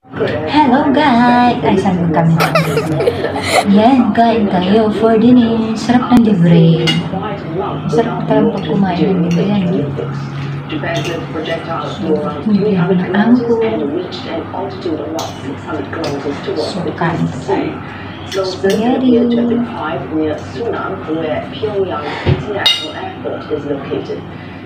Hello guys! Ay, saan kami? Yan, kain tayo for dinner. Sarap ng libre. Sarap talagang pag kumain ng libre yan. Hindi ako na angko. So, kain tayo. Spaghetti.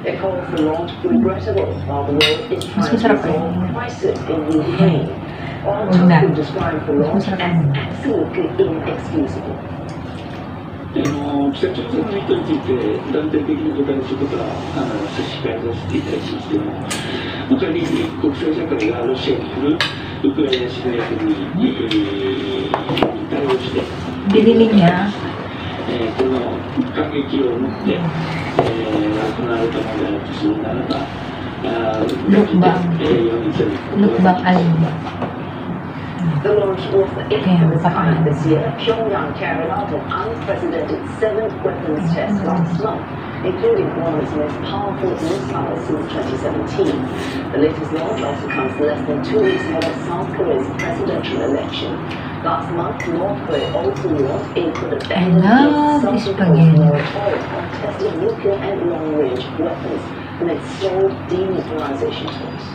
It calls the launch regrettable while the world is trying to resolve crisis in Ukraine. All time described the launch as absolutely inexcusable. 北朝鮮の意図について断定的に答えることは差し控えさせていただきますけれども、仮に国際社会がロシアによるウクライナ侵略に対応して、この感激を持って行われたものであるとするならば、Mukbang alone. The launch was the 8th time this year. Pyongyang carried out an unprecedented 7th weapons test last month, including one of its most powerful missiles since 2017. The latest launch also comes less than 2 weeks ahead of South Korea's presidential election. Last month, North Korea also warned it could abandon its self-imposed moratorium on testing nuclear and long-range weapons amid stalled denuclearization talks.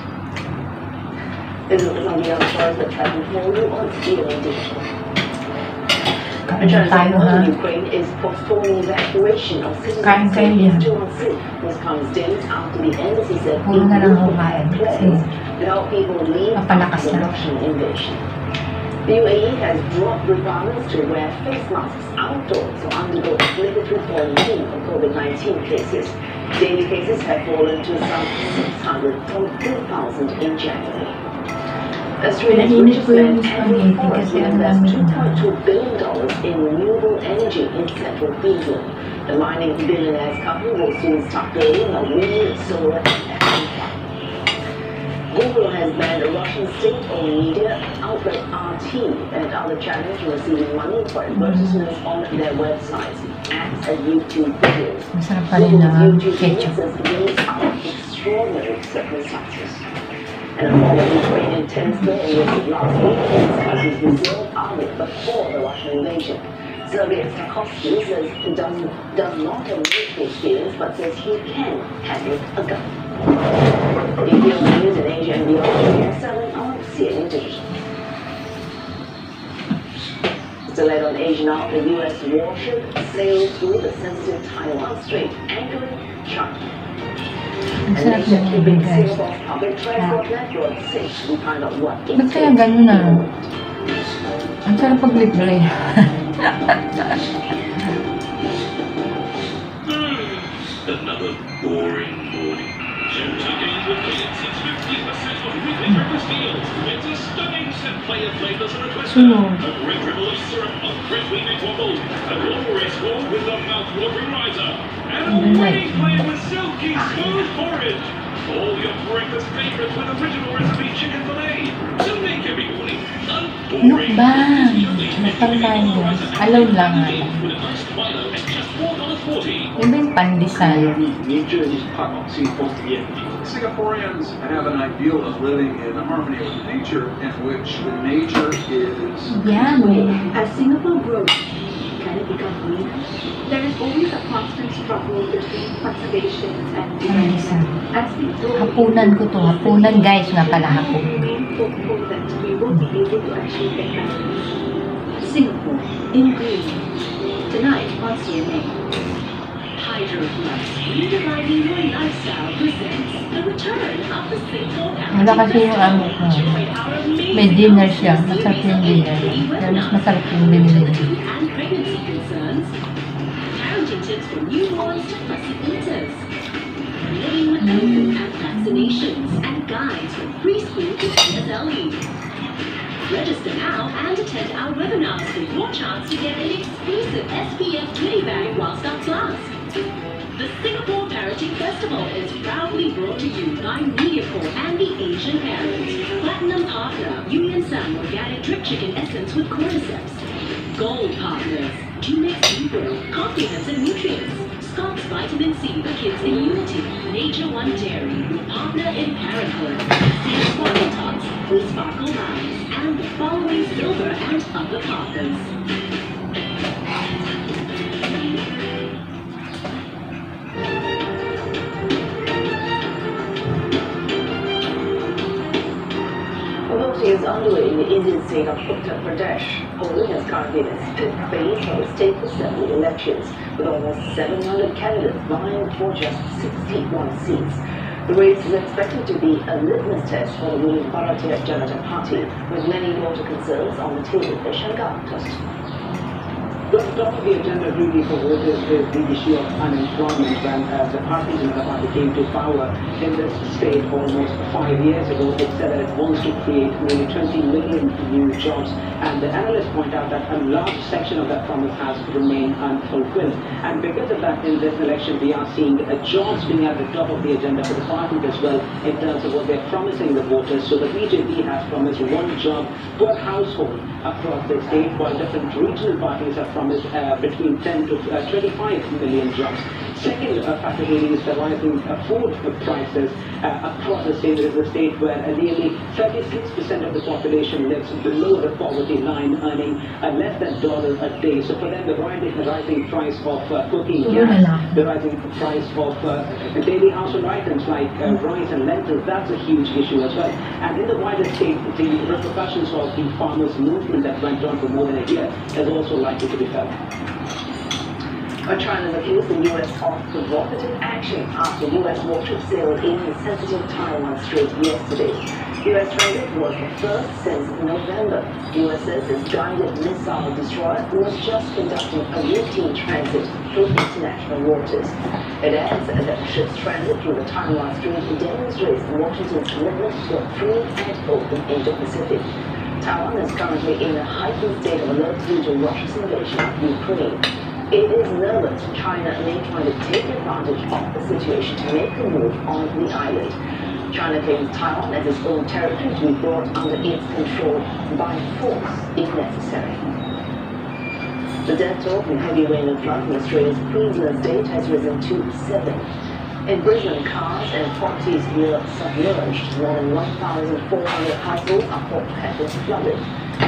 This is some of the other stories that track for you on DNA Digital. Ukraine is postponing evacuation of citizens to Monsoon. This comes days after the embassy said it will have plans to help people leave after the Russian invasion. The UAE has dropped requirements to wear face masks outdoors or undergo obligatory quarantine for COVID-19 cases. Daily cases have fallen to some 600 from 2,000 in January. Australia's richest man Andrew Forrest will invest $2.2 billion in renewable energy in central Queensland. The mining billionaire's company will soon start building a wind, solar, and battery farm. Google has banned a Russian state-owned media outlet RT and other channels from receiving money for advertisements on their websites, apps, and YouTube videos. Google's YouTube says these are extraordinary circumstances. And a former Ukrainian tennis player enlisted last week in his country's reserve army before the Russian invasion. Sergei Stakhovsky says he does not have military experience, but says he can handle a gun. Details news in Asia and beyond, selling on CNN Digital. Still on Asia now, the U.S. warship sailed through the sensitive Taiwan Strait, anchoring China. And Asia keeping Singapore's public transport network safe. We find out what it takes. Ang sarap pag-libre. Another boring morning. Again with Philips, it's 50% off weekly breakfast deals. It's a stunning set player flavors and a twister. A great dribble of syrup, a fresh weekly waffle, a glorious bowl with a mouth-watering riser, and a winning player with silky smooth porridge. All your breakfast favorites with original recipe chicken fillet. To make every morning unboring. Alone lang nga. Yung ba yung pandesal? Singaporeans have an ideal of living in harmony with nature, in which nature is... As Singapore grows, can it become greener? There is always a constant struggle between conservation and development. As we grow, Hapunan ko to. Hapunan guys nga pala hapon. we remain hopeful that we will be able to achieve that balance. Singapore in green. Tonight on CNA. Hydro Plus, redefining your lifestyle, presents the return of the Singapore Wala kasi yung amo ko. May dinner siya. Masarap yung dinner. Kaya mas masarap yung dinner. and pregnancy concerns. Parenting tips for newborns to fussy eaters. Living with open and vaccinations and guides from preschool to PSLE. Register now and attend our webinars for your chance to get an exclusive SPF 20 bag while stocks last. The Singapore Parenting Festival is proudly brought to you by MediaCorp and the Asian Parent. Platinum partner, Union Sun Organic Drip Chicken Essence with Cordyceps. Gold partners, Jumex Libro, comprehensive nutrients. Scott's Vitamin C for Kids Immunity. Nature One Dairy. Partner in Parenthood. Save sparkle tots with sparkle lines. And the following silver and upper partners. Voting is underway in the Indian state of Uttar Pradesh. Polling is currently in its fifth phase of the state assembly elections, with almost 700 candidates vying for just 61 seats. The race is expected to be a litmus test for the ruling Bharatiya Janata Party, with many voter concerns on the table. The top of the agenda really for voters is the issue of unemployment. When the Bharatiya Janata Party came to power in this state almost 5 years ago, it said that it wants to create nearly 20 million new jobs. And the analysts point out that a large section of that promise has remained unfulfilled. And because of that, in this election, we are seeing jobs being at the top of the agenda for the party as well in terms of what they're promising the voters. So the BJP has promised one job per household across the state, while different regional parties have promised between 10 to 25 million jobs. Second factor really is the rising food prices across the state. It is a state where nearly 36% of the population lives below the poverty line, earning less than $1 a day. So for them, the rising price of cooking gas, the rising price of daily household items like rice and lentils, that's a huge issue as well. And in the wider state, the repercussions of the farmers' movement that went on for more than a year is also likely to be felt. China accused the U.S. of provocative action after U.S. warship sailed in the sensitive Taiwan Strait yesterday. U.S. transit was the first since November. U.S. says its guided missile destroyer was just conducting a routine transit through international waters. It adds that the ship's transit through the Taiwan Strait demonstrates Washington's commitment to a free and open Indo-Pacific. Taiwan is currently in a heightened state of alert due to Russia's invasion of Ukraine. It is nervous China may try to take advantage of the situation to make a move on the island. China claims Taiwan as its own territory to be brought under its control by force if necessary. The death toll from heavy rain and flood in Australia's Queensland state has risen to 7. In Brisbane, cars and properties were submerged. More than 1,400 households are thought to have been flooded.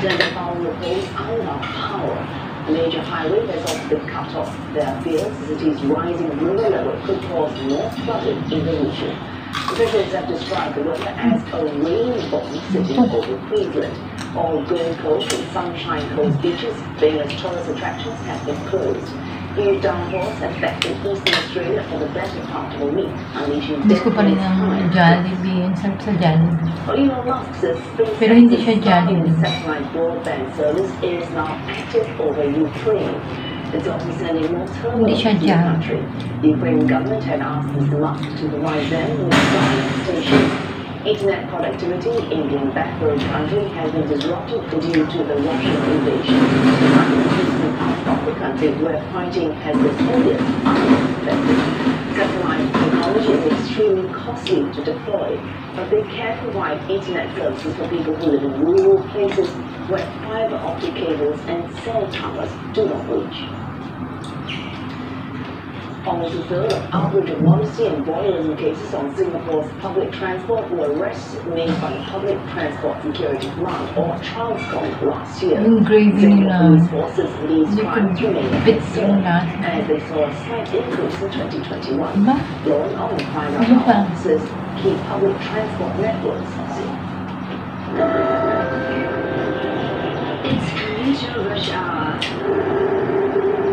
Denver following reports are without power. A major highway has also been cut off. There are fears the city's rising river level could cause more flooding in the region. Officials have described the weather as a rain-bomb sitting over Queensland. All Gold Coast and Sunshine Coast beaches, famous tourist attractions, have been closed. Huge downpours affected eastern Australia for the better part of a week, unleashing Gusto pa rin ang Jollibee. Ang sarap sa Jollibee. Elon Musk says Pero hindi siya Jollibee. satellite broadband service is now active over Ukraine. It's also sending more terminals to the country. The Ukrainian government had asked Mr. Musk to provide them with satellite stations. Internet connectivity in the backward country has been disrupted due to the Russian invasion. The part of the country where fighting has been heaviest unaffected. Satellite technology is extremely costly to deploy, but they can provide internet services for people who live in rural places where fiber optic cables and cell towers do not reach. Almost a third of outrage of modesty and voyeurism cases on Singapore's public transport were arrests made by the Public Transport Security Command, or Transcom, last year. Yung gravy Singapore nila. police forces these crimes remain a Bit concern, yung lasa. as they saw a slight increase in 2021. Diba? Blowing on and find out Ano how pa? officers keep public transport networks safe. It's commuter rush hour.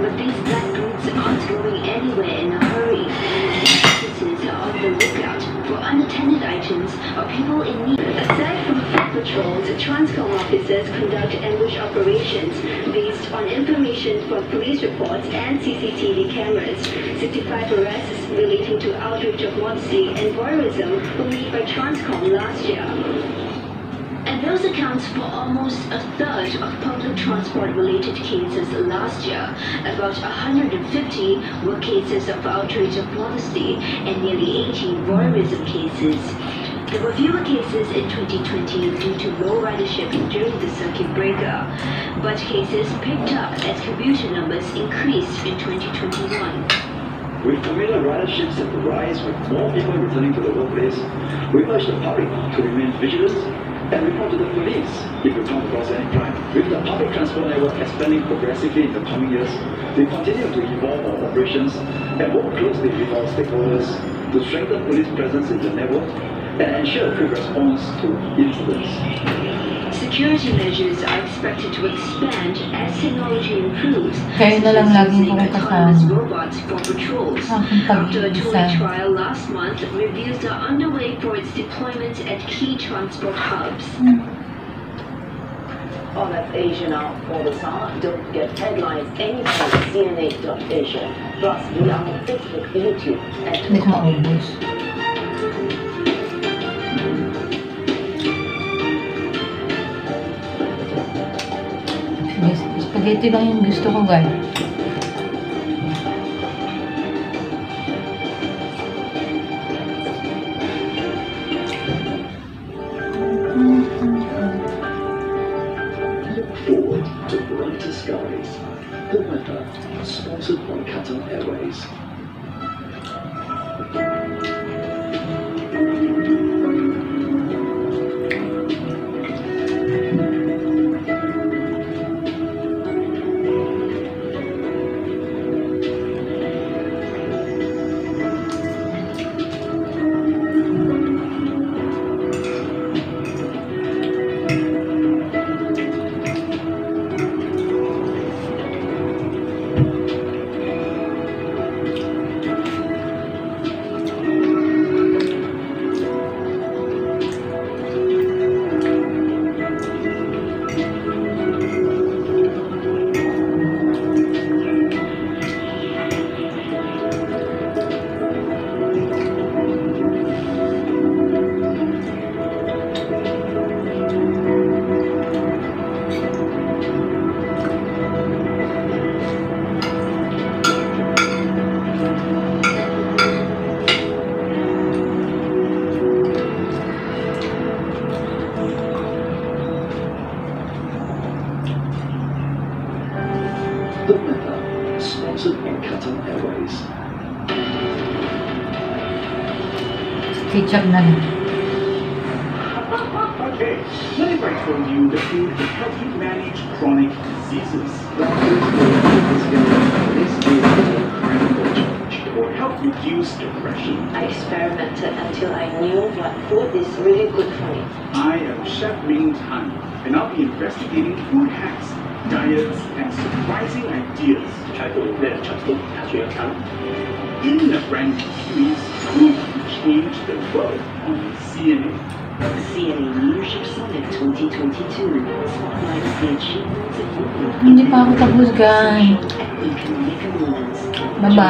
But these black goods aren't going anywhere in a hurry. Officers are on the lookout for unattended items or people in need. Aside from foot patrols, Transcom officers conduct ambush operations based on information from police reports and CCTV cameras. 65 arrests relating to outrage of modesty and voyeurism were made by Transcom last year. And those accounts for almost a third of public transport-related cases last year. About 150 were cases of outrage of modesty and nearly 80 voyeurism cases. There were fewer cases in 2020 due to low ridership during the circuit breaker, but cases picked up as commuter numbers increased in 2021. With commuter riderships at the rise, with more people returning to the workplace, we urge the public to remain vigilant and report to the police if you come across any crime. With the public transport network expanding progressively in the coming years, we continue to evolve our operations and work closely with our stakeholders to strengthen police presence in the network and ensure quick response to incidents. Security measures are expected to expand as technology improves. Kayo na lang laging Using kumakasan. autonomous robots for patrols. Aking After a pag-iisa. toy trial last month, reviews are underway for its deployment at key transport hubs. Oh, that's Asia now for the summer. Don't forget headlines anytime at cna.asia. Plus, we are on Facebook, YouTube, and Hindi ko maubos. Spaghetti lang yung gusto ko, guys. Forward to brighter skies. The weather, sponsored by Qatar Airways. The weather, sponsored by Qatar Airways. Ketchup na lang. Okay, what if I told you the food can help you manage chronic diseases? Or help reduce depression? I experimented until I knew what food is really good for me. I am Chef Ming Tan, and I'll be investigating food hacks, diets, and surprising ideas. In a brand new series, Could You Change the World on CNA? CNA Leadership Summit 2022 spotlights the achievements of women Hindi pa ako tapos, guys. economic movements. Baba.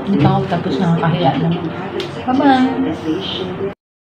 Hindi pa ako tapos, nakakahiya lang. Bye-bye. As they share their